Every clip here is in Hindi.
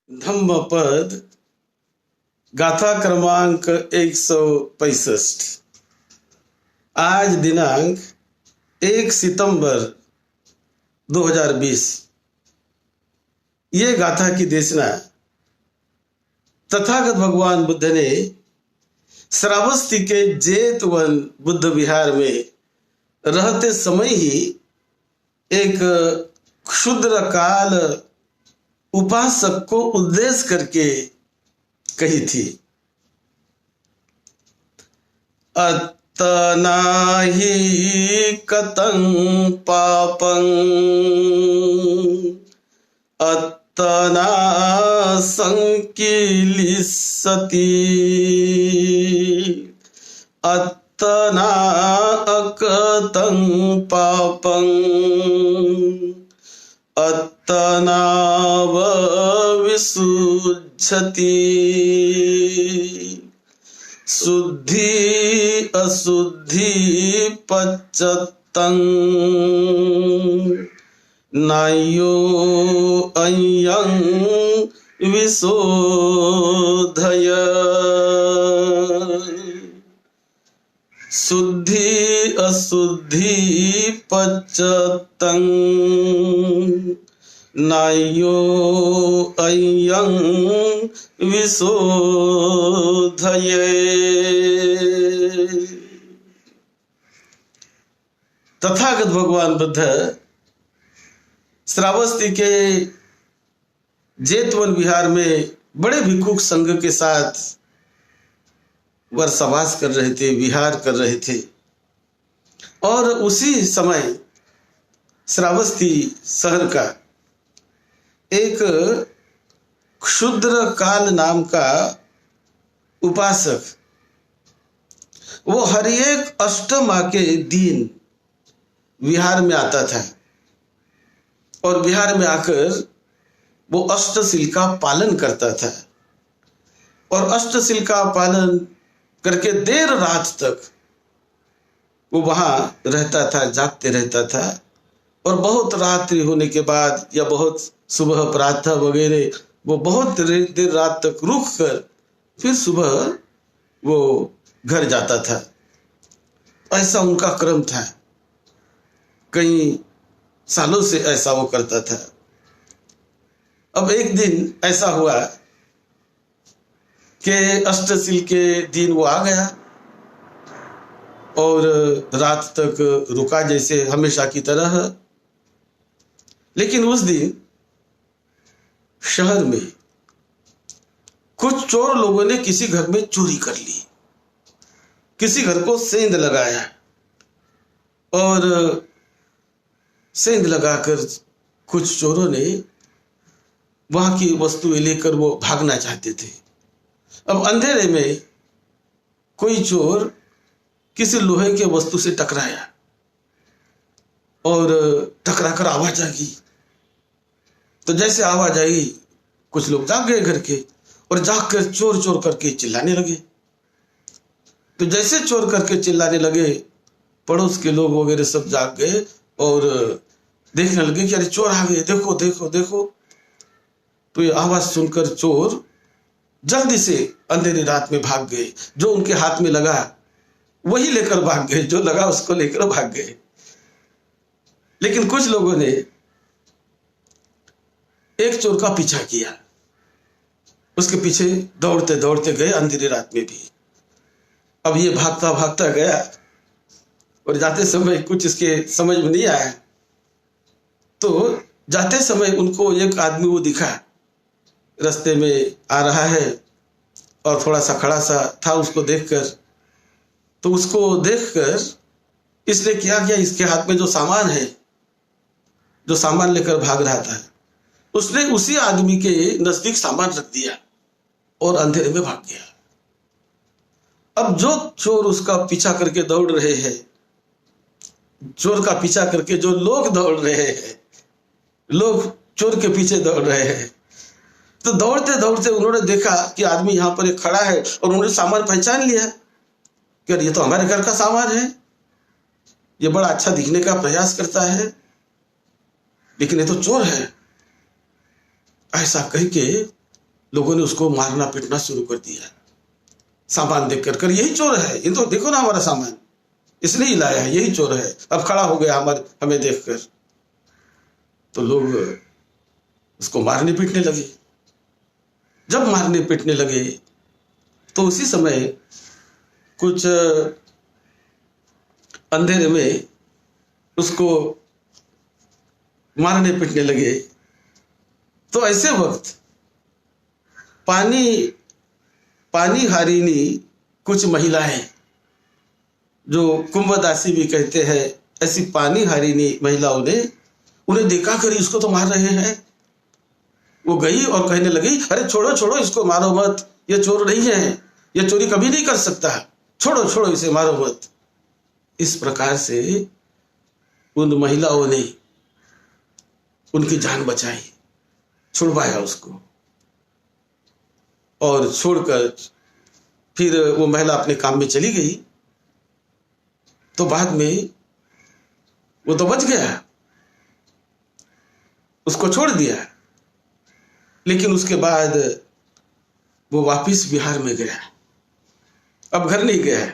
धम्मपद गाथा क्रमांक 165। आज दिनांक 1 सितंबर 2020। ये गाथा की देशना तथागत भगवान बुद्ध ने श्रावस्ती के जेतवन बुद्ध विहार में रहते समय ही एक क्षुद्र काल उपासक को उद्देश्य करके कही थी। अत्तनाहि कतं पापं अत्तना संकीलिसति अत्तना अकतं पापं अत्तनाव विसुज्झति शुद्धि अशुद्धि पच्चत्तं नायो अयं विशोधय शुद्धि अशुद्धि पच्चत्तं नायो अयं विशोधय। तथागत भगवान बुद्ध श्रावस्ती के जेतवन विहार में बड़े भिक्षुक संघ के साथ वर्षवास कर रहे थे, विहार कर रहे थे। और उसी समय श्रावस्ती शहर का एक क्षुद्र काल नाम का उपासक, वो हर एक अष्टमा के दिन विहार में आता था और विहार में आकर वो अष्टशील का पालन करता था। और अष्टशील का पालन करके देर रात तक वो वहां रहता था, जागते रहता था। और बहुत रात्रि होने के बाद या बहुत सुबह प्रातः वगैरह वो बहुत देर रात तक रुक कर फिर सुबह वो घर जाता था। ऐसा उनका क्रम था, कई सालों से ऐसा वो करता था। अब एक दिन ऐसा हुआ कि अष्टशील के दिन वो आ गया और रात तक रुका जैसे हमेशा की तरह। लेकिन उस दिन शहर में कुछ चोर लोगों ने किसी घर में चोरी कर ली, किसी घर को सेंध लगाया और सेंध लगाकर कुछ चोरों ने वहां की वस्तुएं लेकर वो भागना चाहते थे। अब अंधेरे में कोई चोर किसी लोहे के वस्तु से टकराया और टकराकर आवाज आ गई। तो जैसे आवाज आई कुछ लोग जाग गए घर के और जागकर चोर चोर करके चिल्लाने लगे। तो जैसे चोर करके चिल्लाने लगे, पड़ोस के लोग वगैरह सब जाग गए और देखने लगे कि अरे चोर आ गए, देखो देखो देखो। तो ये आवाज सुनकर चोर जल्दी से अंधेरी रात में भाग गए। जो उनके हाथ में लगा वही लेकर भाग गए, जो लगा उसको लेकर भाग गए। लेकिन कुछ लोगों ने एक चोर का पीछा किया, उसके पीछे दौड़ते दौड़ते गए अंधेरी रात में भी। अब ये भागता भागता गया और जाते समय कुछ इसके समझ में नहीं आया। तो जाते समय उनको एक आदमी वो दिखा, रास्ते में आ रहा है और थोड़ा सा खड़ा सा था। उसको देखकर तो उसको देखकर इसने क्या किया, इसके हाथ में जो सामान है, जो सामान लेकर भाग रहा था, उसने उसी आदमी के नजदीक सामान रख दिया और अंधेरे में भाग गया। अब जो चोर उसका पीछा करके दौड़ रहे हैं, चोर का पीछा करके जो लोग दौड़ रहे हैं, लोग चोर के पीछे दौड़ रहे हैं। तो दौड़ते दौड़ते उन्होंने देखा कि आदमी यहाँ पर एक खड़ा है और उन्होंने सामान पहचान लिया कि ये तो हमारे घर का सामान है, ये बड़ा अच्छा दिखने का प्रयास करता है, लेकिन ये तो चोर है। ऐसा कह के लोगों ने उसको मारना पीटना शुरू कर दिया, सामान देख कर यही चोर है, ये तो देखो ना हमारा सामान, इसने ही लाया है, यही चोर है, अब खड़ा हो गया हमें देखकर। तो लोग उसको मारने पीटने लगे। जब मारने पीटने लगे तो उसी समय कुछ अंधेरे में उसको मारने पीटने लगे। तो ऐसे वक्त पानी हारिनी कुछ महिलाएं, जो कुंभदासी भी कहते हैं, ऐसी पानी हारिनी महिलाओं ने उन्हें देखा कर इसको तो मार रहे हैं। वो गई और कहने लगी, अरे छोड़ो छोड़ो इसको, मारो मत, ये चोर नहीं है, ये चोरी कभी नहीं कर सकता, छोड़ो छोड़ो इसे, मारो मत। इस प्रकार से उन महिलाओं ने उनकी जान बचाई, छुड़वाया उसको, और छोड़कर फिर वो महिला अपने काम में चली गई। तो बाद में वो तो बच गया, उसको छोड़ दिया, लेकिन उसके बाद वो वापिस बिहार में गया। अब घर नहीं गया,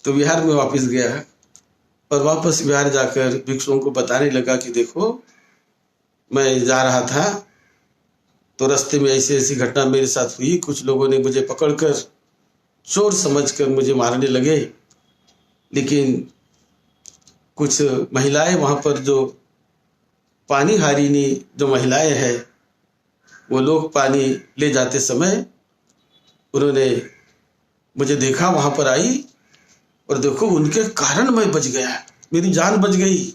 तो बिहार में वापस गया और वापस बिहार जाकर भिक्षुओं को बताने लगा कि देखो, मैं जा रहा था तो रास्ते में ऐसी ऐसी घटना मेरे साथ हुई, कुछ लोगों ने मुझे पकड़कर चोर समझकर मुझे मारने लगे, लेकिन कुछ महिलाएं वहां पर, जो पानी हारिनी जो महिलाएं हैं, वो लोग पानी ले जाते समय उन्होंने मुझे देखा, वहां पर आई, और देखो उनके कारण मैं बच गया, मेरी जान बच गई।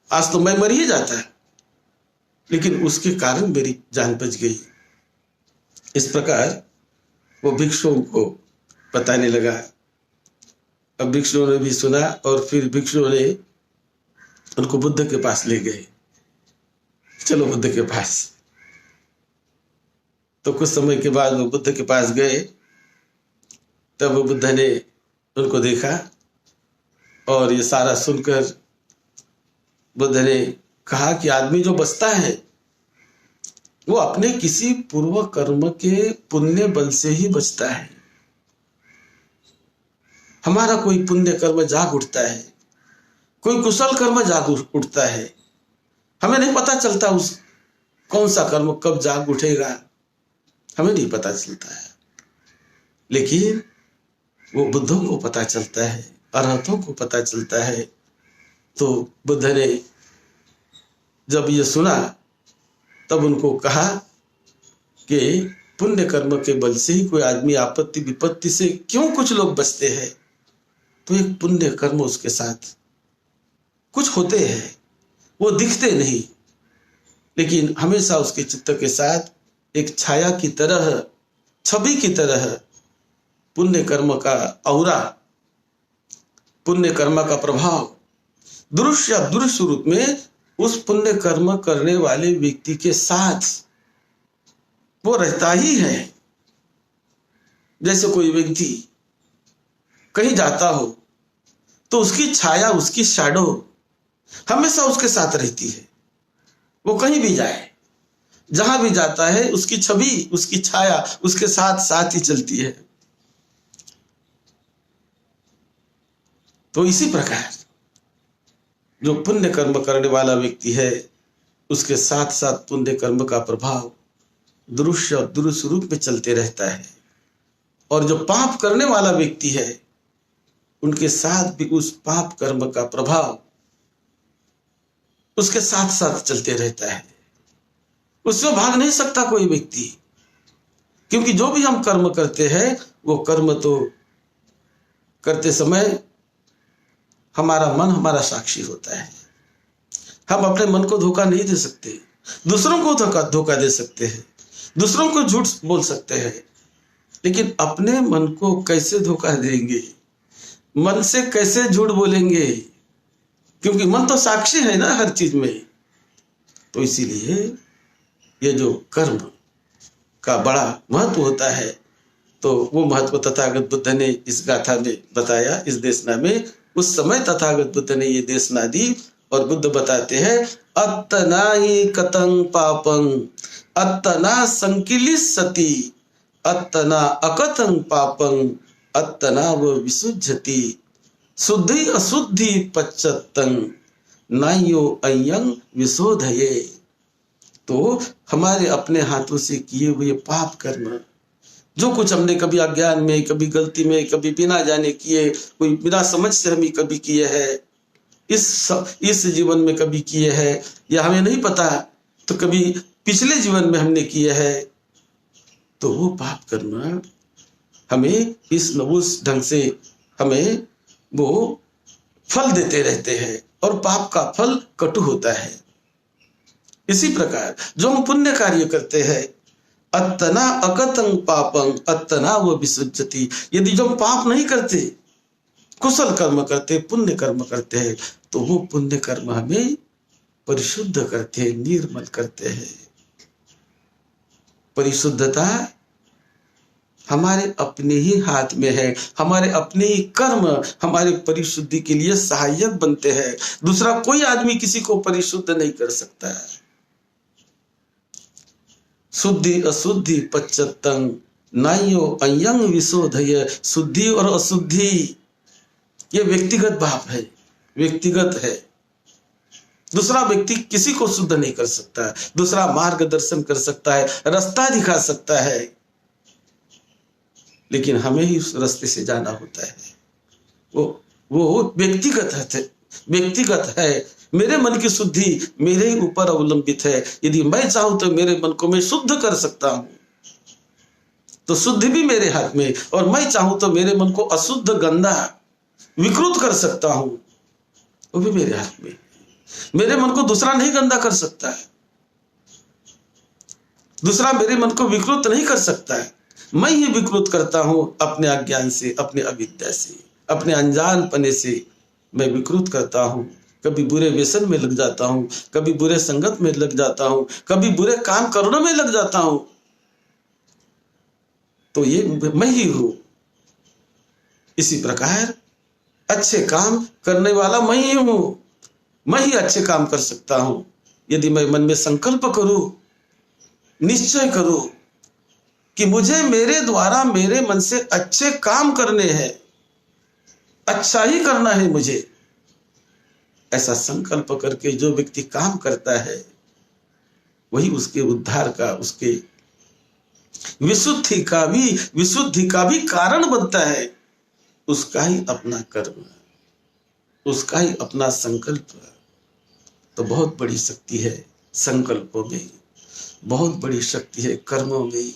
आज तो मैं मर ही जाता, लेकिन उसके कारण मेरी जान बच गई। इस प्रकार वो भिक्षुओं को बताने लगा। अब भिक्षुओं ने भी सुना, और फिर भिक्षुओं ने उनको बुद्ध के पास ले गए, चलो बुद्ध के पास। तो कुछ समय के बाद वो बुद्ध के पास गए, तब वो बुद्ध ने उनको देखा, और ये सारा सुनकर बुद्ध ने कहा कि आदमी जो बचता है वो अपने किसी पूर्व कर्म के पुण्य बल से ही बचता है। हमारा कोई पुण्य कर्म जाग उठता है, कोई कुशल कर्म जाग उठता है, हमें नहीं पता चलता उस कौन सा कर्म कब जाग उठेगा, हमें नहीं पता चलता है, लेकिन वो बुद्धों को पता चलता है, अरहतों को पता चलता है। तो बुद्ध ने जब ये सुना, तब उनको कहा कि पुण्य कर्म के बल से ही कोई आदमी आपत्ति विपत्ति से क्यों कुछ लोग बचते हैं, तो एक पुण्य कर्म उसके साथ कुछ होते हैं, वो दिखते नहीं, लेकिन हमेशा उसके चित्त के साथ एक छाया की तरह, छवि की तरह पुण्य कर्म का औरा, पुण्य कर्म का प्रभाव दृश्य या दृश्य रूप में उस पुण्य कर्म करने वाले व्यक्ति के साथ वो रहता ही है। जैसे कोई व्यक्ति कहीं जाता हो तो उसकी छाया, उसकी शैडो हमेशा उसके साथ रहती है। वो कहीं भी जाए, जहां भी जाता है, उसकी छवि, उसकी छाया उसके साथ साथ ही चलती है। तो इसी प्रकार जो पुण्य कर्म करने वाला व्यक्ति है, उसके साथ साथ पुण्य कर्म का प्रभाव दृश्य और दृश्य रूप में चलते रहता है, और जो पाप करने वाला व्यक्ति है, उनके साथ भी उस पाप कर्म का प्रभाव उसके साथ साथ चलते रहता है। उससे भाग नहीं सकता कोई व्यक्ति, क्योंकि जो भी हम कर्म करते हैं, वो कर्म तो करते समय हमारा मन हमारा साक्षी होता है। हम अपने मन को धोखा नहीं दे सकते, दूसरों को धोखा दे सकते हैं, दूसरों को झूठ बोल सकते हैं, लेकिन अपने मन को कैसे धोखा देंगे, मन से कैसे झूठ बोलेंगे, क्योंकि मन तो साक्षी है ना हर चीज में। तो इसीलिए ये जो कर्म का बड़ा महत्व होता है, तो वो महत्व तथागत बुद्ध ने इस गाथा में बताया, इस देशना में। उस समय तथागत बुद्ध ने ये देशना दी, और बुद्ध बताते हैं, अत्तनाहि कतं पापं अत्तना संकिलिसति अत्तना अकथं पापं अत्तना व विसुज्जति शुद्धि अशुद्धि पच्चत्तं नायो अयं विशोधये। तो हमारे अपने हाथों से किए हुए पाप कर्म, जो कुछ हमने कभी अज्ञान में, कभी गलती में, कभी बिना जाने किए, कोई बिना समझ से हम कभी किए हैं, इस जीवन में कभी किए हैं, या हमें नहीं पता तो कभी पिछले जीवन में हमने किए हैं, तो वो पाप कर्म हमें उस ढंग से हमें वो फल देते रहते हैं, और पाप का फल कटु होता है। इसी प्रकार जो हम पुण्य कार्य करते हैं, अत्तना अकथं पापं अत्तना वो विसुज्जति, यदि जो हम पाप नहीं करते, कुशल कर्म करते, पुण्य कर्म करते हैं, तो वो पुण्य कर्म हमें परिशुद्ध करते हैं, निर्मल करते हैं। परिशुद्धता हमारे अपने ही हाथ में है, हमारे अपने ही कर्म हमारे परिशुद्धि के लिए सहायक बनते हैं। दूसरा कोई आदमी किसी को परिशुद्ध नहीं कर सकता है। शुद्धि अशुद्धि पच्चत्तं नायो अयं विशोधय। शुद्धि और अशुद्धि ये व्यक्तिगत भाव है, व्यक्तिगत है। दूसरा व्यक्ति किसी को शुद्ध नहीं कर सकता है, दूसरा मार्गदर्शन कर सकता है, रास्ता दिखा सकता है, लेकिन हमें ही उस रास्ते से जाना होता है। वो व्यक्तिगत है। मेरे मन की शुद्धि मेरे ही ऊपर अवलंबित है। यदि मैं चाहूं तो मेरे मन को मैं शुद्ध कर सकता हूं, तो शुद्धि भी मेरे हाथ में, और मैं चाहूं तो मेरे मन को अशुद्ध गंदा विकृत कर सकता हूं, वो भी मेरे हाथ में। मेरे मन को दूसरा नहीं गंदा कर सकता है, दूसरा मेरे मन को विकृत नहीं कर सकता है, मैं ही विकृत करता हूं अपने अज्ञान से, अपने अविद्या से, अपने अनजानपने से मैं विकृत करता हूं। कभी बुरे व्यसन में लग जाता हूं, कभी बुरे संगत में लग जाता हूं, कभी बुरे काम करने में लग जाता हूं, तो ये मैं ही हूं। इसी प्रकार अच्छे काम करने वाला मैं ही हूं, मैं ही अच्छे काम कर सकता हूं यदि मैं मन में संकल्प करूं, निश्चय करूं कि मुझे मेरे द्वारा मेरे मन से अच्छे काम करने हैं, अच्छा ही करना है मुझे। ऐसा संकल्प करके जो व्यक्ति काम करता है, वही उसके उद्धार का, उसके विशुद्धि का भी कारण बनता है। उसका ही अपना कर्म, उसका ही अपना संकल्प। तो बहुत बड़ी शक्ति है संकल्पों में, बहुत बड़ी शक्ति है कर्मों में,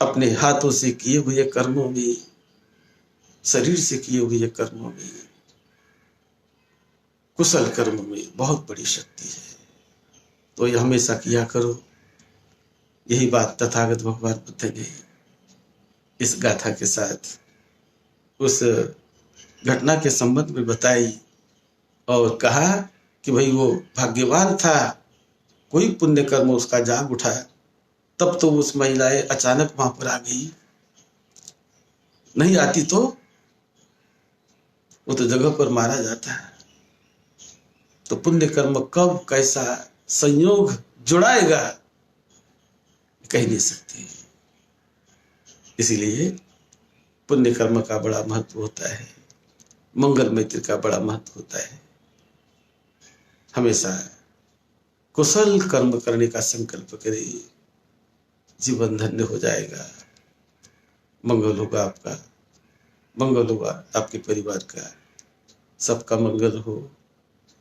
अपने हाथों से किए हुए कर्मों में, शरीर से किए हुए कर्मों में, कुशल कर्म में बहुत बड़ी शक्ति है। तो ये हमेशा किया करो। यही बात तथागत भगवान बुद्ध ने इस गाथा के साथ उस घटना के संबंध में बताई, और कहा कि भाई वो भाग्यवान था, कोई पुण्य कर्म उसका जाग उठा, तब तो उस महिलाएं अचानक वहां पर आ गई, नहीं आती तो वो तो जगह पर मारा जाता है। तो पुण्य कर्म कब कैसा संयोग जुड़ाएगा कह नहीं सकते। इसीलिए पुण्य कर्म का बड़ा महत्व होता है, मंगल मैत्री का बड़ा महत्व होता है। हमेशा कुशल कर्म करने का संकल्प करिए, जीवन धन्य हो जाएगा। मंगल होगा आपका, मंगल होगा आपके परिवार का, सबका मंगल हो,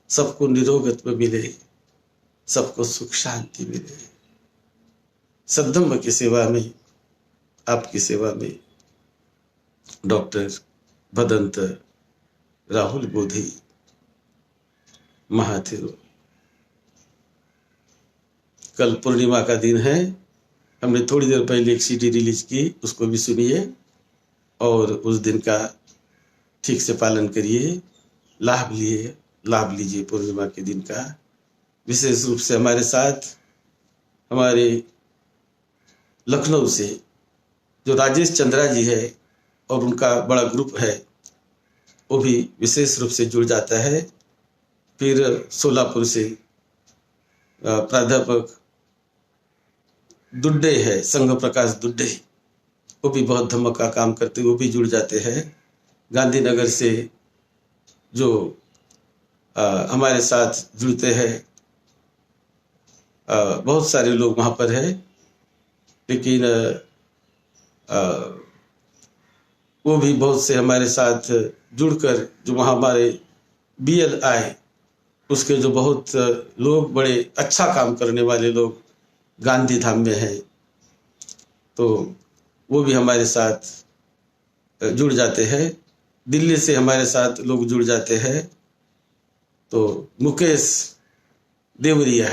सबको निरोगत्व मिले, सबको सुख शांति मिले। सद्धम्म की सेवा में, आपकी सेवा में डॉक्टर भदंत राहुल बोधी महाथिरो। कल पूर्णिमा का दिन है, हमने थोड़ी देर पहले एक सीडी रिलीज की, उसको भी सुनिए और उस दिन का ठीक से पालन करिए, लाभ लीजिए पूर्णिमा के दिन का। विशेष रूप से हमारे साथ हमारे लखनऊ से जो राजेश चंद्रा जी है और उनका बड़ा ग्रुप है, वो भी विशेष रूप से जुड़ जाता है। फिर सोलापुर से प्राध्यापक दुड्डे है, संघ प्रकाश दुड्डे, वो भी बहुत धम्म का काम करते, वो भी जुड़ जाते हैं। गांधीनगर से जो हमारे साथ जुड़ते हैं, बहुत सारे लोग वहाँ पर है, लेकिन वो भी बहुत से हमारे साथ जुड़कर जो वहाँ हमारे BL आए, उसके जो बहुत लोग बड़े अच्छा काम करने वाले लोग गांधी धाम में हैं, तो वो भी हमारे साथ जुड़ जाते हैं। दिल्ली से हमारे साथ लोग जुड़ जाते हैं। तो मुकेश देवरिया,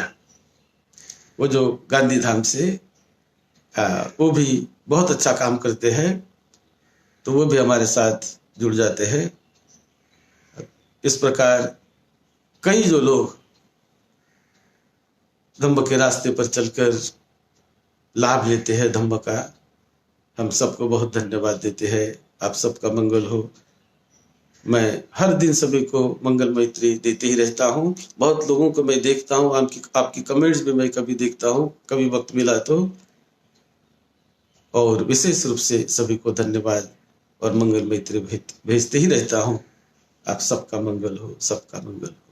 वो जो गांधी धाम से, वो भी बहुत अच्छा काम करते हैं, तो वो भी हमारे साथ जुड़ जाते हैं। इस प्रकार कई जो लोग धम्म के रास्ते पर चलकर लाभ लेते हैं धम्म का, हम सबको बहुत धन्यवाद देते हैं। आप सबका मंगल हो। मैं हर दिन सभी को मंगल मैत्री देते ही रहता हूँ। बहुत लोगों को मैं देखता हूँ, आपकी कमेंट्स भी मैं कभी देखता हूँ, कभी वक्त मिला तो। और विशेष रूप से सभी को धन्यवाद और मंगल मैत्री भेजते ही रहता हूँ। आप सबका मंगल हो, सबका मंगल हो।